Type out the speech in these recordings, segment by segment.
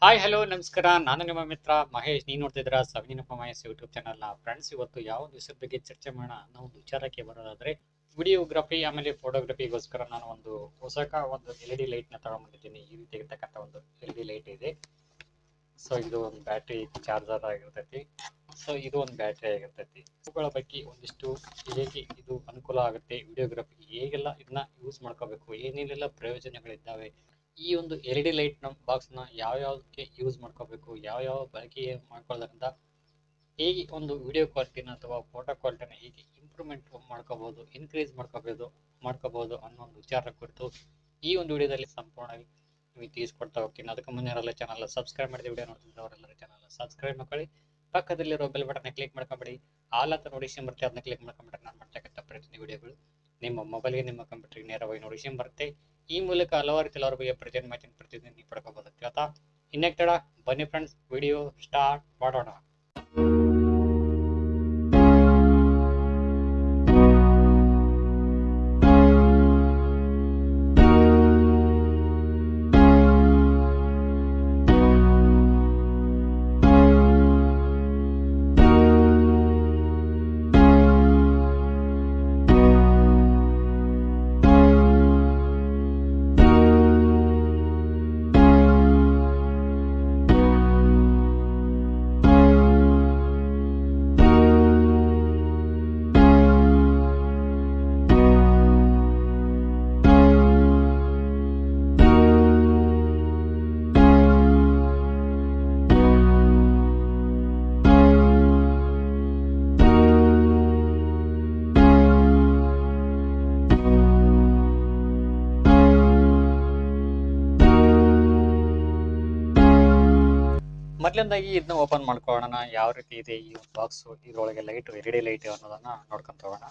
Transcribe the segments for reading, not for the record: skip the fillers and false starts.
Hi hello ನಮಸ್ಕಾರ. ನಾನು ನಿಮ್ಮ ಮಿತ್ರ ಮಹೇಶ್. ನೀವು ನೋಡ್ತಿದ್ದೀರಾ ಸವಿನಪ್ಪ ಮಹೇಶ್ ಯೂಟ್ಯೂಬ್ ಚಾನಲ್ನ. ಫ್ರೆಂಡ್ಸ್, ಇವತ್ತು ಯಾವ ಒಂದು ವಿಷಯದ ಬಗ್ಗೆ ಚರ್ಚೆ ಮಾಡೋಣ ಅನ್ನೋ ಒಂದು ವಿಚಾರಕ್ಕೆ ಬರೋದಾದ್ರೆ, ವಿಡಿಯೋಗ್ರಫಿ ಆಮೇಲೆ ಫೋಟೋಗ್ರಫಿಗೋಸ್ಕರ ನಾನು ಒಂದು ಒಂದು LED ಲೈಟ್ನ ತಗೊಂಡ್ಬಂದಿದ್ದೀನಿ. ಈ ರೀತಿ ಇರ್ತಕ್ಕಂಥ ಒಂದು LED ಲೈಟ್ ಇದೆ. ಸೊ ಇದು ಒಂದು ಬ್ಯಾಟ್ರಿ ಚಾರ್ಜರ್ ಆಗಿರ್ತೈತಿ. ಸೊ ಇದು ಒಂದು ಬ್ಯಾಟ್ರಿ ಆಗಿರ್ತೈತಿ. ಇವುಗಳ ಬಗ್ಗೆ ಒಂದಿಷ್ಟು ಹೇಗೆ ಇದು ಅನುಕೂಲ ಆಗುತ್ತೆ, ವಿಡಿಯೋಗ್ರಫಿಗೆ ಹೇಗೆಲ್ಲ ಇದನ್ನ ಯೂಸ್ ಮಾಡ್ಕೋಬೇಕು, ಏನೇನೆಲ್ಲ ಪ್ರಯೋಜನಗಳಿದ್ದಾವೆ, ಈ ಒಂದು LED ಲೈಟ್ ಬಾಕ್ಸ್ನ ಯಾವ್ಯಾವುದಕ್ಕೆ ಯೂಸ್ ಮಾಡ್ಕೋಬೇಕು, ಯಾವ ಬಳಕೆ ಮಾಡ್ಕೊಳ್ಳೋದ್ರಿಂದ ಹೇಗೆ ಒಂದು ವಿಡಿಯೋ ಕ್ವಾಲಿಟಿನ ಅಥವಾ ಫೋಟೋ ಕ್ವಾಲಿಟಿನ ಹೇಗೆ ಇಂಪ್ರೂವ್ಮೆಂಟ್ ಮಾಡ್ಕೋಬಹುದು, ಇನ್ಕ್ರೀಸ್ ಮಾಡ್ಕೋಬಹುದು ಅನ್ನೋ ಒಂದು ವಿಚಾರ ಕುರಿತು ಈ ಒಂದು ವಿಡಿಯೋದಲ್ಲಿ ಸಂಪೂರ್ಣವಾಗಿ ನಿಮಗೆ ತಿಳಿಸ್ಕೊಡ್ತಾ ಹೋಗ್ತೀನಿ. ಅದಕ್ಕೆ ಮುಂದೆ ಯಾರೆಲ್ಲ ಚಾನಲ್ ಸಬ್ಸ್ಕ್ರೈಬ್ ಮಾಡಿದ ವಿಡಿಯೋ ನೋಡ್ತಿದ್ದವರೆಲ್ಲರೂ ಚಾನಲ್ ಸಬ್ಸ್ಕ್ರೈಬ್ ಮಾಡ್ಕೊಳ್ಳಿ. ಪಕ್ಕದಲ್ಲಿರೋ ಬೆಲ್ ಬಟನ್ ಕ್ಲಿಕ್ ಮಾಡ್ಕೊಂಬಿಡಿ. ಆಲ್ ಅಂತ ನೋಟಿಫಿಕೇಶನ್ ಬರುತ್ತೆ, ಅದನ್ನ ಕ್ಲಿಕ್ ಮಾಡ್ಕೊಂಬಿಟ್ರೆ ನಾನು ಮಾಡ್ತಕ್ಕಂಥ ಪ್ರತಿಯೊಂದು ವಿಡಿಯೋಗಳು ನಿಮ್ಮ ಮೊಬೈಲ್ಗೆ, ನಿಮ್ಮ ಕಂಪ್ಯೂಟರ್ಗೆ ನೇರವಾಗಿ ನೋಟಿಫಿಕೇಶನ್ ಬರುತ್ತೆ. ಈ ಮೂಲಕ ಹಲವಾರು ಬಗ್ಗೆ ಪ್ರತಿಯೊಂದು ಮಾಹಿತಿಯನ್ನು ಪ್ರತಿದಿನ ನೀವು ಪಡ್ಕೋಬಹುದು. ಆಯ್ತಾ? ಇನ್ನೇಕ್ ತಡ, ಬನ್ನಿ ಫ್ರೆಂಡ್ಸ್, ವಿಡಿಯೋ ಸ್ಟಾರ್ಟ್ ಮಾಡೋಣ. ಮೊದಲನೇದಾಗಿ ಇದನ್ನ ಓಪನ್ ಮಾಡ್ಕೊಳ್ಳೋಣ. ಯಾವ ರೀತಿ ಇದೆ ಈ ಬಾಕ್ಸ್, ಇದ್ರೊಳಗೆ ಲೈಟ್, LED ಲೈಟ್ ಅನ್ನೋದನ್ನ ನೋಡ್ಕೊಂತ ಹೋಗೋಣ.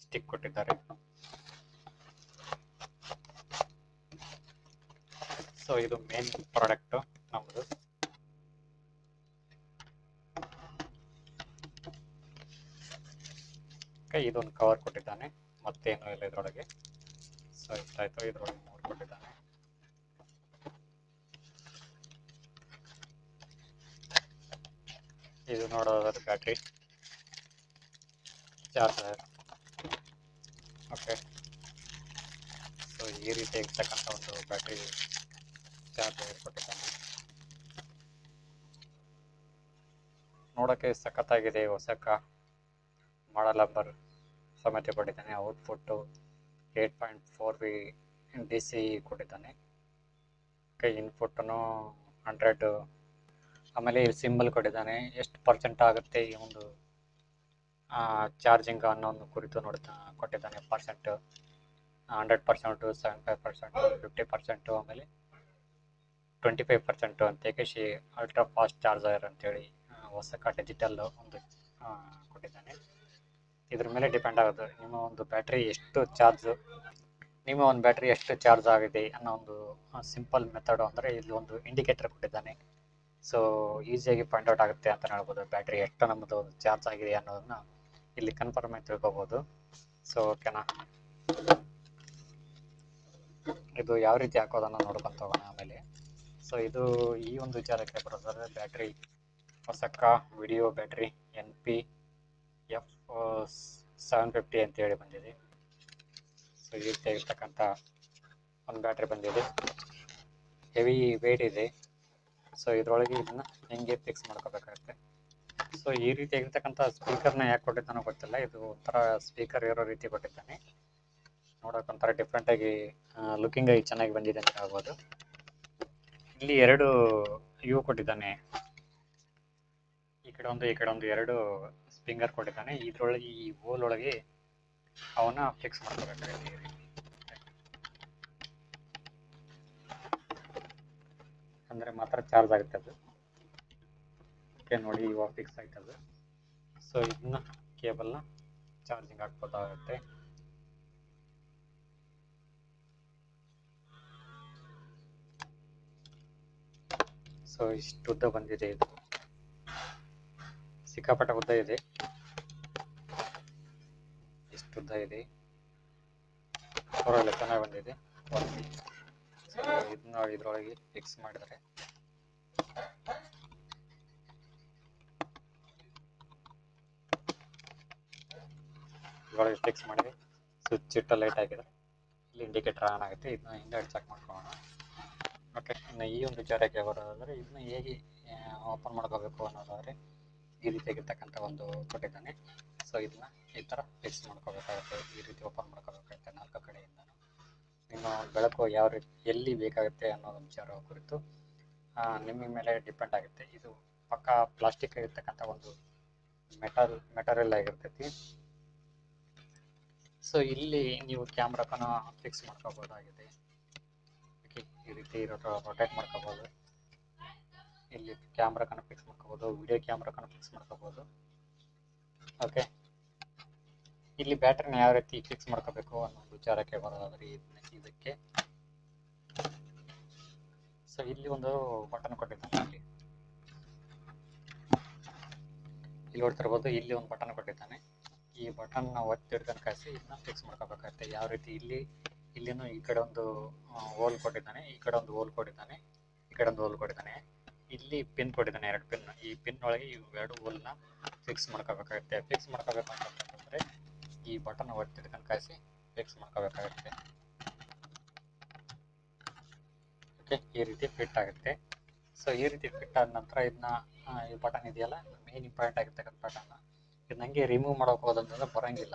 ಸ್ಟಿಕ್ ಕೊಟ್ಟಿದ್ದಾರೆ. ಸೊ ಇದು ಮೇನ್ ಪ್ರಾಡಕ್ಟ್ ನಮ್ಮದು. ಇದೊಂದು ಕವರ್ ಕೊಟ್ಟಿದ್ದಾನೆ, ಮತ್ತೇನು ಇಲ್ಲ ಇದ್ರೊಳಗೆ. ಸೊ ಇಷ್ಟಾಯ್ತು. ಇದ್ರೊಳಗೆ 3 ಕೊಟ್ಟಿದ್ದಾನೆ. ಇದು ನೋಡೋದಾದ್ರೆ ಬ್ಯಾಟ್ರಿ ಚಾರ್ಜರ್. ಓಕೆ, ಸೊ ಈ ರೀತಿ ಇರ್ತಕ್ಕಂಥ ಒಂದು ಬ್ಯಾಟ್ರಿ ಚಾರ್ಜರ್ ಕೊಟ್ಟಿದ್ದಾನೆ. ನೋಡೋಕ್ಕೆ ಸಖತ್ತಾಗಿದೆ. ಹೊಸಕ ಮಾಡಲ್ ನಂಬರ್ ಸಮೇತ ಕೊಟ್ಟಿದ್ದಾನೆ. ಔಟ್ಪುಟ್ಟು 8.4V DC ಕೊಟ್ಟಿದ್ದಾನೆ. ಇನ್ಪುಟ್ಟನ್ನು 100. ಆಮೇಲೆ ಸಿಂಬಲ್ ಕೊಟ್ಟಿದ್ದಾನೆ. ಎಷ್ಟು ಪರ್ಸೆಂಟ್ ಆಗುತ್ತೆ ಈ ಒಂದು ಚಾರ್ಜಿಂಗ್ ಅನ್ನೋ ಒಂದು ಕುರಿತು ಕೊಟ್ಟಿದ್ದಾನೆ. 100%, 75%, 50%, ಆಮೇಲೆ 25% ಅಂತೇಳಿ ಅಲ್ಟ್ರಾ ಫಾಸ್ಟ್ ಚಾರ್ಜರ್ ಅಂತೇಳಿ ಹೊಸ ಡಿಜಿಟಲ್ ಒಂದು ಕೊಟ್ಟಿದ್ದಾನೆ. ಇದ್ರ ಮೇಲೆ ಡಿಪೆಂಡ್ ಆಗುತ್ತೆ ನಿಮ್ಮ ಒಂದು ಬ್ಯಾಟ್ರಿ ಎಷ್ಟು ಚಾರ್ಜ್ ಆಗಿದೆ ಅನ್ನೋ ಒಂದು ಸಿಂಪಲ್ ಮೆಥಡ್. ಅಂದರೆ ಇಲ್ಲಿ ಒಂದು ಇಂಡಿಕೇಟರ್ ಕೊಟ್ಟಿದ್ದಾನೆ. ಸೊ ಈಸಿಯಾಗಿ ಪಾಯಿಂಟ್ ಔಟ್ ಆಗುತ್ತೆ ಅಂತ ಹೇಳ್ಬೋದು. ಬ್ಯಾಟ್ರಿ ಎಷ್ಟು ನಮ್ಮದು ಚಾರ್ಜ್ ಆಗಿದೆ ಅನ್ನೋದನ್ನ ಇಲ್ಲಿ ಕನ್ಫರ್ಮ್ ಆಗಿ ತಿಳ್ಕೊಬೋದು. ಸೊ ಓಕೆನಾ, ಇದು ಯಾವ ರೀತಿ ಹಾಕೋದನ್ನು ನೋಡ್ಕೊಂತ ಹೋಗೋಣ ಆಮೇಲೆ. ಸೊ ಇದು ಈ ಒಂದು ವಿಚಾರಕ್ಕೆ ಬರೋದಾದ್ರೆ, ಬ್ಯಾಟ್ರಿ ಹೊಸಕ ವಿಡಿಯೋ ಬ್ಯಾಟ್ರಿ NP-F750 ಅಂತೇಳಿ ಬಂದಿದೆ. ಸೊ ಈ ರೀತಿ ಇರ್ತಕ್ಕಂಥ ಒಂದು ಬ್ಯಾಟ್ರಿ ಬಂದಿದೆ. ಹೆವಿ ವೇಟ್ ಇದೆ. ಸೊ ಇದರೊಳಗೆ ಇದನ್ನ ಹೆಂಗೆ ಫಿಕ್ಸ್ ಮಾಡ್ಕೋಬೇಕಾಗುತ್ತೆ. ಸೊ ಈ ರೀತಿ ಆಗಿರ್ತಕ್ಕಂಥ ಸ್ಪೀಕರ್ನ ಯಾಕೆ ಕೊಟ್ಟಿದ್ದಾನೋ ಗೊತ್ತಿಲ್ಲ. ಇದು ಒಂಥರ ಸ್ಪೀಕರ್ ಇರೋ ರೀತಿ ಕೊಟ್ಟಿದ್ದಾನೆ. ನೋಡೋಕೆ ಒಂಥರ ಡಿಫ್ರೆಂಟಾಗಿ ಲುಕಿಂಗ್ ಆಗಿ ಚೆನ್ನಾಗಿ ಬಂದಿದೆ ಅಂತ ಹೇಳ್ಬೋದು. ಇಲ್ಲಿ 2 ಇವು ಕೊಟ್ಟಿದ್ದಾನೆ. ಈ ಕಡೆ ಒಂದು 2 ಸ್ಪೀಕರ್ ಕೊಟ್ಟಿದ್ದಾನೆ. ಇದ್ರೊಳಗೆ ಈ ಹೋಲ್ ಒಳಗೆ ಅವನ್ನ ಫಿಕ್ಸ್ ಮಾಡ್ಕೋಬೇಕಾಗುತ್ತೆ. ಅಂದರೆ ಮಾತ್ರ ಚಾರ್ಜ್ ಆಗುತ್ತೆ ಅದು. ಓಕೆ, ನೋಡಿ ಇವಾಗ ಫಿಕ್ಸ್ ಆಯ್ತದು. ಸೊ ಇದನ್ನ ಕೇಬಲ್ನ ಚಾರ್ಜಿಂಗ್ ಹಾಕ್ಬೋದಾಗುತ್ತೆ. ಸೊ ಇಷ್ಟು ಉದ್ದ ಬಂದಿದೆ. ಇದು ಸಿಕ್ಕಾಪಟ್ಟೆ ಉದ್ದ ಇದೆ. ಇಷ್ಟು ಉದ್ದ ಇದೆ. ಪರವಾಗಿಲ್ಲ, ಚೆನ್ನಾಗಿ ಬಂದಿದೆ. ಇದನ್ನ ಇದರೊಳಗೆ ಫಿಕ್ಸ್ ಮಾಡಿದರೆ ಇದರೊಳಗೆ ಫಿಕ್ಸ್ ಮಾಡಿ ಸ್ವಿಚ್ ಇಟ್ಟು ಲೈಟ್ ಹಾಕಿದರೆ ಇಲ್ಲಿ ಇಂಡಿಕೇಟರ್ ಆನ್ ಆಗುತ್ತೆ. ಇದನ್ನ ಹಿಂದೆ ಚೆಕ್ ಮಾಡ್ಕೊಳ್ಳೋಣ. ಓಕೆ, ಇನ್ನು ಈ ಒಂದು ವಿಚಾರಕ್ಕೆ ಬರೋದಾದರೆ ಇದನ್ನ ಹೇಗೆ ಓಪನ್ ಮಾಡ್ಕೋಬೇಕು ಅನ್ನೋದಾದರೆ ಈ ರೀತಿಯಾಗಿರ್ತಕ್ಕಂಥ ಒಂದು ಕೊಟ್ಟಿದ್ದಾನೆ. ಸೊ ಇದನ್ನ ಈ ಥರ ಫಿಕ್ಸ್ ಮಾಡ್ಕೋಬೇಕಾಗುತ್ತೆ. ಈ ರೀತಿ ಓಪನ್ ಮಾಡ್ಕೋಬೇಕಾಗುತ್ತೆ 4 ಕಡೆಯಿಂದ. ಇನ್ನು ಬೆಳಕು ಯಾವ ರೀತಿ ಎಲ್ಲಿ ಬೇಕಾಗುತ್ತೆ ಅನ್ನೋ ವಿಚಾರ ಕುರಿತು ನಿಮ್ಮ ಮೇಲೆ ಡಿಪೆಂಡ್ ಆಗುತ್ತೆ. ಇದು ಪಕ್ಕ ಪ್ಲಾಸ್ಟಿಕ್ ಇರ್ತಕ್ಕಂಥ ಒಂದು ಮೆಟೀರಿಯಲ್ ಆಗಿರ್ತೈತಿ. ಸೊ ಇಲ್ಲಿ ನೀವು ಕ್ಯಾಮ್ರಾಕನ ಫಿಕ್ಸ್ ಮಾಡ್ಕೋಬಹುದಾಗಿದೆ. ಈ ರೀತಿ ರೊಟೇಟ್ ಮಾಡ್ಕೋಬಹುದು. ಇಲ್ಲಿ ಕ್ಯಾಮ್ರಾಕನ ಫಿಕ್ಸ್ ಮಾಡ್ಕೋಬಹುದು, ವಿಡಿಯೋ ಕ್ಯಾಮ್ರಾಕನ ಫಿಕ್ಸ್ ಮಾಡ್ಕೋಬಹುದು. ಓಕೆ, ಇಲ್ಲಿ ಬ್ಯಾಟ್ರಿನ ಯಾವ ರೀತಿ ಫಿಕ್ಸ್ ಮಾಡ್ಕೋಬೇಕು ಅನ್ನೋ ವಿಚಾರಕ್ಕೆ ಬರೋದಾದ್ರೆ ಇದಕ್ಕೆ ಸೊ ಇಲ್ಲಿ ಒಂದು ಬಟನ್ ಕೊಟ್ಟಿದ್ದಾನೆ. ಇಲ್ಲಿ ನೋಡ್ತಿರ್ಬೋದು, ಇಲ್ಲಿ ಒಂದು ಬಟನ್ ಕೊಟ್ಟಿದ್ದಾನೆ. ಈ ಬಟನ್ ಒತ್ತಿ ಹಿಡ್ಕೊಂಡು ಕಾಯಿಸಿ ಇದನ್ನ ಫಿಕ್ಸ್ ಮಾಡ್ಕೋಬೇಕಾಗುತ್ತೆ. ಯಾವ ರೀತಿ ಇಲ್ಲಿನೂ ಈ ಕಡೆ ಒಂದು ಹೋಲ್ ಕೊಟ್ಟಿದ್ದಾನೆ, ಈ ಕಡೆ ಒಂದು ಹೋಲ್ ಕೊಟ್ಟಿದ್ದಾನೆ, ಈ ಕಡೆ ಒಂದು ಹೋಲ್ ಕೊಟ್ಟಿದ್ದಾನೆ. ಇಲ್ಲಿ ಪಿನ್ ಕೊಟ್ಟಿದ್ದಾನೆ, 2 ಪಿನ್. ಈ ಪಿನ್ ಒಳಗೆ ಈ 2 ಹೋಲ್ನ ಫಿಕ್ಸ್ ಮಾಡ್ಕೋಬೇಕಾಗುತ್ತೆ. ಫಿಕ್ಸ್ ಮಾಡ್ಕೋಬೇಕು ಅಂತಂದ್ರೆ ಈ ಬಟನ್ ಒತ್ತಿ ಹಿಡ್ಕೊಂಡು ಕಾಯಿಸಿ ಫಿಕ್ಸ್ ಮಾಡ್ಕೋಬೇಕಾಗುತ್ತೆ. ಓಕೆ, ಈ ರೀತಿ ಫಿಟ್ ಆಗುತ್ತೆ. ಸೊ ಈ ರೀತಿ ಫಿಟ್ ಆದ ನಂತರ ಇದನ್ನ ಈ ಬಟನ್ ಇದೆಯಲ್ಲ, ಮೇನ್ ಇಂಪಾರ್ಟೆಂಟ್ ಆಗಿರ್ತಕ್ಕಂಥ ಬಟನ್, ಇದು ನನಗೆ ರಿಮೂವ್ ಮಾಡೋಕೆ ಹೋದಂತಂದ್ರೆ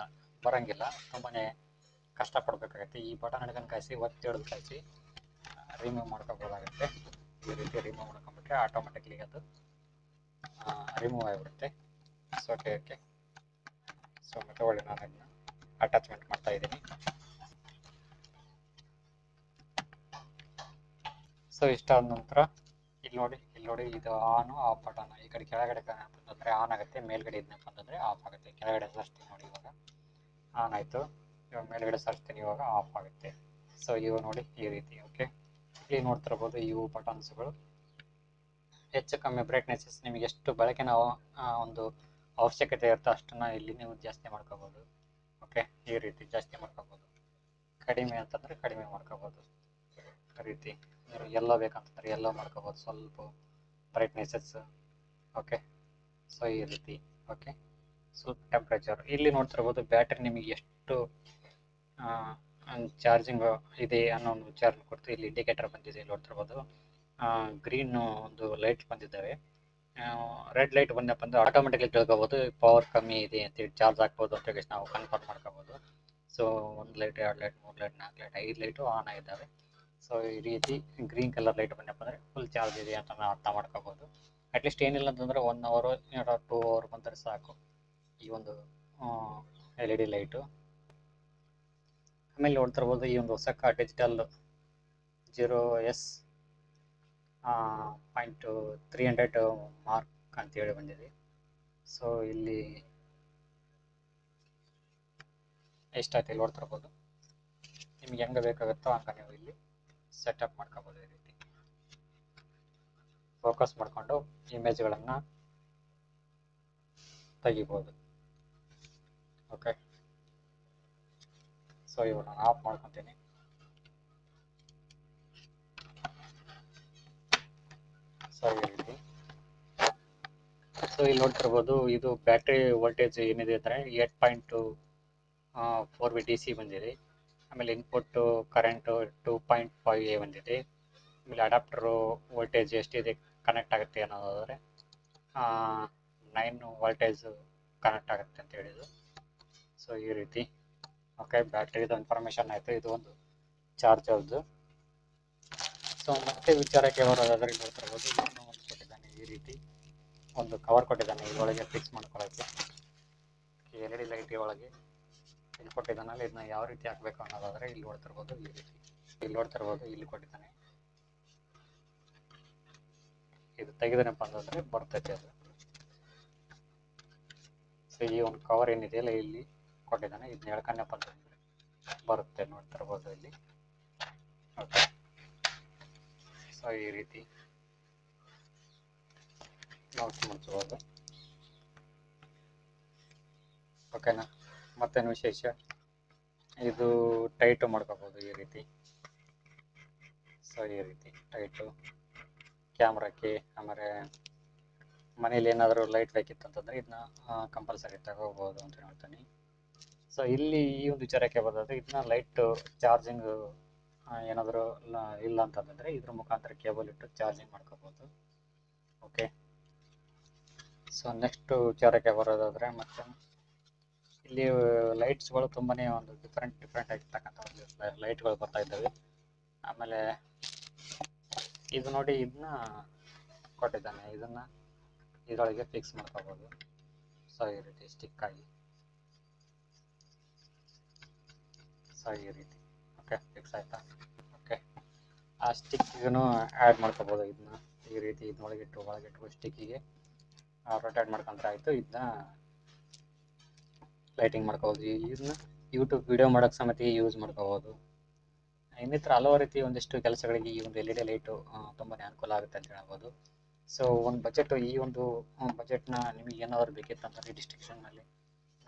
ಬರಂಗಿಲ್ಲ ತುಂಬಾ ಕಷ್ಟಪಡಬೇಕಾಗುತ್ತೆ. ಈ ಬಟನ್ ಹಿಡ್ಕೊಂಡು ಕಾಯಿಸಿ ಒತ್ತಿ ಹಿಡಿದು ಕಾಯಿಸಿ ರಿಮೂವ್ ಮಾಡ್ಕೋಬೋದಾಗುತ್ತೆ. ಈ ರೀತಿ ರಿಮೂವ್ ಮಾಡ್ಕೊಂಡ್ಬಿಟ್ರೆ ಆಟೋಮೆಟಿಕ್ಲಿ ಅದು ರಿಮೂವ್ ಆಗಿಬಿಡುತ್ತೆ. ಸೊ ಓಕೆ, ಸೊ ಮತ್ತೆ ಒಳ್ಳೆ ನಾನು ಇದನ್ನ ಅಟ್ಯಾಚ್ಮೆಂಟ್ ಮಾಡ್ತಾ ಇದ್ದೀನಿ. ಸೊ ಇಷ್ಟಾದ ನಂತರ ಇಲ್ಲಿ ನೋಡಿ ಇದು ಆನು ಆಫ್ ಬಟನ್. ಈ ಕಡೆ ಕೆಳಗಡೆ ಅಂತಂದರೆ ಆನ್ ಆಗುತ್ತೆ, ಮೇಲ್ಗಡೆ ಇದನ್ನಪ್ಪ ಅಂತಂದರೆ ಆಫ್ ಆಗುತ್ತೆ. ಕೆಳಗಡೆ ಸರ್ಚ್ತೀನಿ ನೋಡಿ, ಇವಾಗ ಆನ್ ಆಯಿತು. ಇವಾಗ ಮೇಲ್ಗಡೆ ಸರ್ಚ್ತೀನಿ, ಇವಾಗ ಆಫ್ ಆಗುತ್ತೆ. ಸೊ ಇವು ನೋಡಿ ಈ ರೀತಿ. ಓಕೆ, ಇಲ್ಲಿ ನೋಡ್ತಿರ್ಬೋದು ಇವು ಬಟನ್ಸ್ಗಳು ಹೆಚ್ಚು ಕಮ್ಮಿ ಬ್ರೈಟ್ನೆಸ್ ನಿಮಗೆ ಎಷ್ಟು ಬಳಕೆನ ಒಂದು ಅವಶ್ಯಕತೆ ಇರುತ್ತೆ ಅಷ್ಟನ್ನು ಇಲ್ಲಿ ನೀವು ಜಾಸ್ತಿ ಮಾಡ್ಕೋಬೋದು. ಓಕೆ, ಈ ರೀತಿ ಜಾಸ್ತಿ ಮಾಡ್ಕೋಬೋದು. ಕಡಿಮೆ ಅಂತಂದರೆ ಕಡಿಮೆ ಮಾಡ್ಕೋಬೋದು. ಈ ರೀತಿ ಎಲ್ಲೋ ಬೇಕಂತಂದ್ರೆ ಎಲ್ಲೋ ಮಾಡ್ಕೋಬೋದು, ಸ್ವಲ್ಪ ಬ್ರೈಟ್ನೆಸಸ್. ಓಕೆ, ಸೊ ಈ ರೀತಿ. ಓಕೆ, ಸ್ವಲ್ಪ ಟೆಂಪ್ರೇಚರ್ ಇಲ್ಲಿ ನೋಡ್ತಿರ್ಬೋದು. ಬ್ಯಾಟ್ರಿ ನಿಮಗೆ ಎಷ್ಟು ಚಾರ್ಜಿಂಗ್ ಇದೆ ಅನ್ನೋ ಒಂದು ವಿಚಾರ ಕೊಡ್ತು. ಇಲ್ಲಿ ಇಂಡಿಕೇಟರ್ ಬಂದಿದೆ, ಇಲ್ಲಿ ನೋಡ್ತಿರ್ಬೋದು. ಗ್ರೀನ್ ಒಂದು ಲೈಟ್ ಬಂದಿದ್ದಾವೆ. ರೆಡ್ ಲೈಟ್ ಬಂದಪ್ಪ ಅಂದ್ರೆ ಆಟೋಮೆಟಿಕ್ಲಿ ತಿಳ್ಕೊಬೋದು ಪವರ್ ಕಮ್ಮಿ ಇದೆ ಅಂತೇಳಿ. ಚಾರ್ಜ್ ಹಾಕ್ಬೋದು ಅಂತೇಳಿ ನಾವು ಕನ್ಫರ್ಮ್ ಮಾಡ್ಕೋಬೋದು. So 1 light, 2 light, 3 light, 4 light, 5 light on ಆಗಿದ್ದಾವೆ. ಸೊ ಈ ರೀತಿ ಗ್ರೀನ್ ಕಲರ್ ಲೈಟ್ ಬಂದಪ್ಪ ಅಂದರೆ ಫುಲ್ ಚಾರ್ಜ್ ಇದೆ ಅಂತ ನಾವು ಅರ್ಥ ಮಾಡ್ಕೋಬೋದು. ಅಟ್ಲೀಸ್ಟ್ ಏನಿಲ್ಲ ಅಂತಂದರೆ 1 ಅವರ್ 2 ಅವರ್ ಬಂದರೆ ಸಾಕು ಈ ಒಂದು LED ಲೈಟು. ಆಮೇಲೆ ನೋಡ್ತಿರ್ಬೋದು ಈ ಒಂದು ಹೊಸ ಡಿಜಿಟಲ್ 0S 0.300 ಮಾರ್ಕ್ ಅಂತೇಳಿ ಬಂದಿದೆ. ಸೊ ಇಲ್ಲಿ ಎಷ್ಟಾಯ್ತು ಇಲ್ಲಿ ನೋಡ್ತಿರ್ಬೋದು. ನಿಮ್ಗೆ ಹೆಂಗೆ ಬೇಕಾಗುತ್ತೋ ಹಂಗೆ ನೀವು ಇಲ್ಲಿ ಸೆಟಪ್ ಮಾಡ್ಕೋಬೋದು. ಈ ರೀತಿ ಫೋಕಸ್ ಮಾಡಿಕೊಂಡು ಇಮೇಜ್ಗಳನ್ನು ತೆಗಿಬೋದು. ಓಕೆ, ಸೊ ಇವು ನಾನು ಆಫ್ ಮಾಡ್ಕೊತೀನಿ. ಸೊ ಈ ರೀತಿ. ಸೊ ಇಲ್ಲಿ ನೋಡ್ತಿರ್ಬೋದು, ಇದು ಬ್ಯಾಟ್ರಿ ವೋಲ್ಟೇಜ್ ಏನಿದೆ ಅಂದರೆ 8.4 DC ಬಂದಿದೆ. ಆಮೇಲೆ ಇನ್ಪುಟ್ಟು ಕರೆಂಟು 2.5A ಬಂದಿದೆ. ಆಮೇಲೆ ಅಡಾಪ್ಟರು ವೋಲ್ಟೇಜ್ ಎಷ್ಟಿದೆ ಕನೆಕ್ಟ್ ಆಗುತ್ತೆ ಅನ್ನೋದಾದರೆ 9 ವೋಲ್ಟೇಜ್ ಕನೆಕ್ಟ್ ಆಗುತ್ತೆ ಅಂತ ಹೇಳಿದ್ರು. ಸೊ ಈ ರೀತಿ. ಓಕೆ, ಬ್ಯಾಟ್ರಿದು ಇನ್ಫಾರ್ಮೇಷನ್ ಆಯಿತು. ಇದು ಒಂದು ಚಾರ್ಜರ್ದು. ಸೊ ಮತ್ತೆ ವಿಚಾರಕ್ಕೆ ಬರೋದಾದರೆ ನೋಡ್ತಿರ್ಬೋದು, ಇನ್ನೂ ಒಂದು ಕೊಟ್ಟಿದ್ದಾನೆ. ಈ ರೀತಿ ಒಂದು ಕವರ್ ಕೊಟ್ಟಿದ್ದಾನೆ, ಇದರೊಳಗೆ ಫಿಕ್ಸ್ ಮಾಡ್ಕೊಳ್ಳೋಕ್ಕೆ. LED ಲೈಟ್ ಒಳಗೆ ಇಲ್ಲಿ ಕೊಟ್ಟಿದ್ದಾನಲ್ಲ, ಇದನ್ನ ಯಾವ ರೀತಿ ಹಾಕಬೇಕು ಅನ್ನೋದಾದರೆ ಇಲ್ಲಿ ನೋಡ್ತಿರ್ಬೋದು. ಈ ರೀತಿ ಇಲ್ಲಿ ನೋಡ್ತಿರ್ಬೋದು, ಇಲ್ಲಿ ಕೊಟ್ಟಿದ್ದಾನೆ. ಇದು ತೆಗೆದನಪ್ಪ ಅಂತಂದರೆ ಬರ್ತೈತೆ ಅದು. ಸೊ ಈ ಒಂದು ಕವರ್ ಏನಿದೆಯಲ್ಲ ಇಲ್ಲಿ ಕೊಟ್ಟಿದ್ದಾನೆ, ಇದನ್ನ ಎಳ್ಕೊಂಡಪ್ಪ ಅಂತಂದರೆ ಬರುತ್ತೆ. ನೋಡ್ತಿರ್ಬೋದು ಇಲ್ಲಿ. ಓಕೆ, ಸೊ ಈ ರೀತಿ ನಾವು ಮುಚ್ಚಬಹುದು. ಓಕೆನಾ, ಮತ್ತೇನು ವಿಶೇಷ, ಇದು ಟೈಟು ಮಾಡ್ಕೋಬೋದು ಈ ರೀತಿ. ಸೊ ಸೊ ಈ ರೀತಿ ಲೈಟು ಕ್ಯಾಮ್ರಾಕ್ಕೆ, ಆಮೇಲೆ ಮನೇಲಿ ಏನಾದರೂ ಲೈಟ್ ಬೇಕಿತ್ತು ಅಂತಂದರೆ ಇದನ್ನ ಕಂಪಲ್ಸರಿ ತಗೋಬೋದು ಅಂತ ಹೇಳ್ತೀನಿ. ಸೊ ಇಲ್ಲಿ ಈ ಒಂದು ವಿಚಾರಕ್ಕೆ ಬರೋದಾದ್ರೆ ಇದನ್ನ ಲೈಟ್ ಚಾರ್ಜಿಂಗ್ ಏನಾದರೂ ಇಲ್ಲ ಅಂತಂದರೆ ಇದ್ರ ಮುಖಾಂತರ ಕೇಬಲ್ ಇಟ್ಟು ಚಾರ್ಜಿಂಗ್ ಮಾಡ್ಕೋಬೋದು. ಓಕೆ, ಸೊ ನೆಕ್ಸ್ಟ್ ವಿಚಾರಕ್ಕೆ ಬರೋದಾದರೆ ಮತ್ತೆ ಇಲ್ಲಿ ಲೈಟ್ಸ್ಗಳು ತುಂಬಾ ಒಂದು ಡಿಫ್ರೆಂಟ್ ಆಗಿರ್ತಕ್ಕಂಥ ಒಂದು ಲೈಟ್ಗಳು ಬರ್ತಾ ಇದ್ದಾವೆ. ಆಮೇಲೆ ಇದು ನೋಡಿ, ಇದನ್ನ ಕೊಟ್ಟಿದ್ದಾನೆ, ಇದನ್ನು ಇದರೊಳಗೆ ಫಿಕ್ಸ್ ಮಾಡ್ಕೋಬೋದು. ಸೊ ಈ ರೀತಿ ಸ್ಟಿಕ್ ಆಗಿ, ಸೊ ಈ ರೀತಿ ಓಕೆ ಫಿಕ್ಸ್ ಆಯಿತಾ. ಓಕೆ, ಆ ಸ್ಟಿಕ್ಕಿಗೂ ಆ್ಯಡ್ ಮಾಡ್ಕೋಬೋದು. ಇದನ್ನ ಈ ರೀತಿ ಒಳಗಿಟ್ಟು ಸ್ಟಿಕ್ಕಿಗೆ ರೊಟೇಟ್ ಮಾಡ್ಕೊಂಡ್ರೆ ಆಯಿತು. ಇದನ್ನ ಲೈಟಿಂಗ್ ಮಾಡ್ಕೋಬೋದು. ಇದನ್ನ ಯೂಟ್ಯೂಬ್ ವಿಡಿಯೋ ಮಾಡೋಕ್ಕೆ ಸಮೇತ ಯೂಸ್ ಮಾಡ್ಕೋಬೋದು. ಇನ್ನಿತರ ಹಲವು ರೀತಿ ಒಂದಿಷ್ಟು ಕೆಲಸಗಳಿಗೆ ಈ ಒಂದು LED ಲೈಟು ತುಂಬಾ ಅನುಕೂಲ ಆಗುತ್ತೆ ಅಂತ ಹೇಳ್ಬೋದು. ಸೊ ಒಂದು ಬಜೆಟ್, ಈ ಒಂದು ಬಜೆಟ್ನ ನಿಮಗೆ ಏನಾದರೂ ಬೇಕಿತ್ತು ಅಂತಂದರೆ ಡಿಸ್ಕ್ರಿಪ್ಷನ್ನಲ್ಲಿ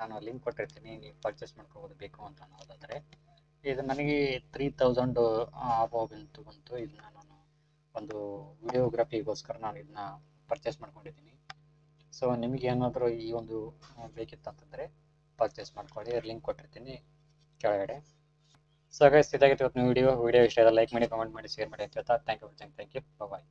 ನಾನು ಲಿಂಕ್ ಕೊಟ್ಟಿರ್ತೀನಿ, ನೀವು ಪರ್ಚೇಸ್ ಮಾಡ್ಕೋಬೋದು ಬೇಕು ಅಂತ ಅನ್ನೋದಾದರೆ. ಇದು ನನಗೆ 3000 ಅಬೌವ್ ಬಂತು. ಇದನ್ನ ನಾನು ಒಂದು ವಿಡಿಯೋಗ್ರಫಿಗೋಸ್ಕರ ನಾನು ಇದನ್ನ ಪರ್ಚೇಸ್ ಮಾಡ್ಕೊಂಡಿದ್ದೀನಿ. ಸೊ ನಿಮಗೆ ಏನಾದರೂ ಈ ಒಂದು ಬೇಕಿತ್ತು ಅಂತಂದರೆ ಪರ್ಚೇಸ್ ಮಾಡ್ಕೊಳ್ಳಿ, ಲಿಂಕ್ ಕೊಟ್ಟಿರ್ತೀನಿ ಕೆಳಗಡೆ. ಸೊ ಗೈಸ್, ಇದಾಗಿತ್ತು ಇವತ್ತು ವಿಡಿಯೋ ಇಷ್ಟ ಆದರೆ ಲೈಕ್ ಮಾಡಿ, ಕಮೆಂಟ್ ಮಾಡಿ, ಶೇರ್ ಮಾಡಿ ಅಂತ ಹೇಳ್ತಾ ಥ್ಯಾಂಕ್ ಯು. ಬಾಯ್.